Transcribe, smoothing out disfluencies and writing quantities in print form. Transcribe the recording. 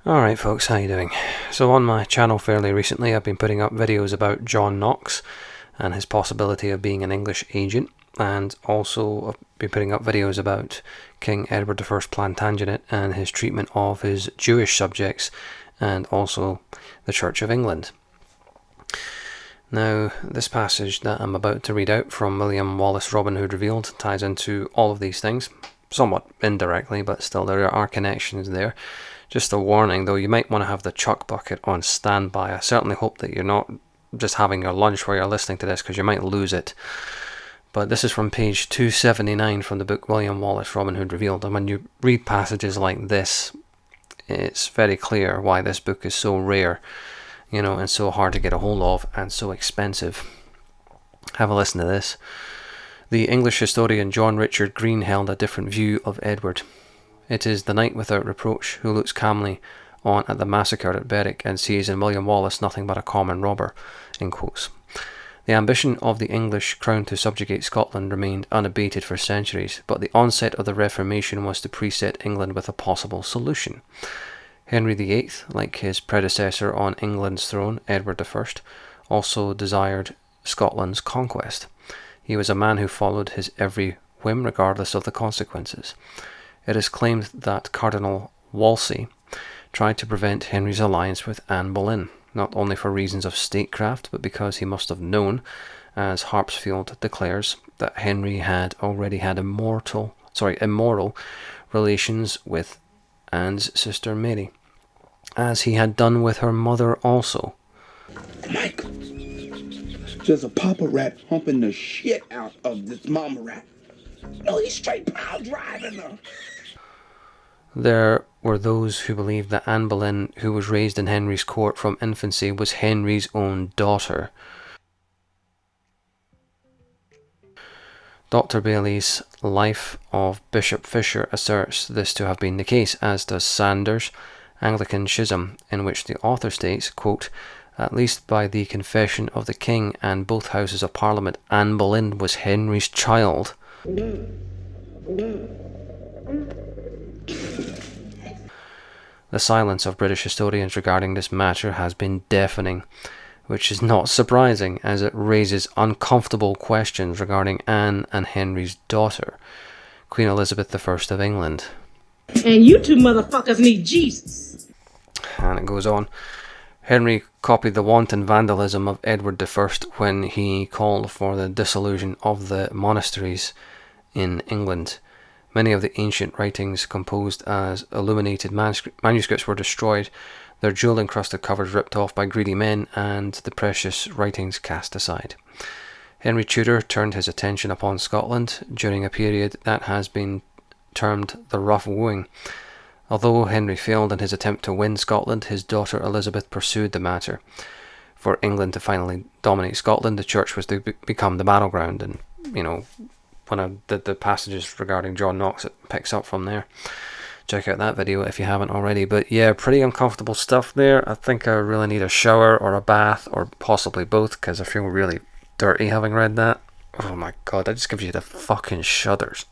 Alright folks, how you doing? So on my channel fairly recently I've been putting up videos about John Knox and his possibility of being an English agent, and also I've been putting up videos about King Edward I Plantagenet and his treatment of his Jewish subjects and also the Church of England. Now, this passage that I'm about to read out from William Wallace Robin Hood Revealed ties into all of these things, somewhat indirectly, but still there are connections there. Just a warning though, you might want to have the chuck bucket on standby. I certainly hope that you're not just having your lunch while you're listening to this, because you might lose it. But this is from page 279 from the book William Wallace Robin Hood Revealed, and when you read passages like this, it's very clear why this book is so rare, and so hard to get a hold of and so expensive. Have a listen to this. The English historian John Richard Green held a different view of Edward. It is the knight without reproach who looks calmly on at the massacre at Berwick and sees in William Wallace nothing but a common robber. In quotes. The ambition of the English crown to subjugate Scotland remained unabated for centuries, but the onset of the Reformation was to preset England with a possible solution. Henry VIII, like his predecessor on England's throne, Edward I, also desired Scotland's conquest. He was a man who followed his every whim regardless of the consequences. It is claimed that Cardinal Wolsey tried to prevent Henry's alliance with Anne Boleyn, not only for reasons of statecraft, but because he must have known, as Harpsfield declares, that Henry had already had immoral relations with Anne's sister Mary, as he had done with her mother also. Michael, there's a papa rat humping the shit out of this mama rat. No, he's straight pile driving her. There were those who believed that Anne Boleyn, who was raised in Henry's court from infancy, was Henry's own daughter. Dr. Bailey's Life of Bishop Fisher asserts this to have been the case, as does Sanders' Anglican Schism, in which the author states, quote, "At least by the confession of the king and both houses of parliament, Anne Boleyn was Henry's child." The silence of British historians regarding this matter has been deafening, which is not surprising, as it raises uncomfortable questions regarding Anne and Henry's daughter, Queen Elizabeth I of England. And you two motherfuckers need Jesus. And it goes on. Henry copied the wanton vandalism of Edward I when he called for the dissolution of the monasteries in England. Many of the ancient writings composed as illuminated manuscripts were destroyed, their jewel-encrusted covers ripped off by greedy men, and the precious writings cast aside. Henry Tudor turned his attention upon Scotland during a period that has been termed the Rough Wooing. Although Henry failed in his attempt to win Scotland, his daughter Elizabeth pursued the matter. For England to finally dominate Scotland, the church was to become the battleground, and, when I did the passages regarding John Knox, it picks up from there. Check out that video if you haven't already. But yeah, pretty uncomfortable stuff there. I think I really need a shower or a bath, or possibly both, because I feel really dirty having read that. Oh my god, that just gives you the fucking shudders.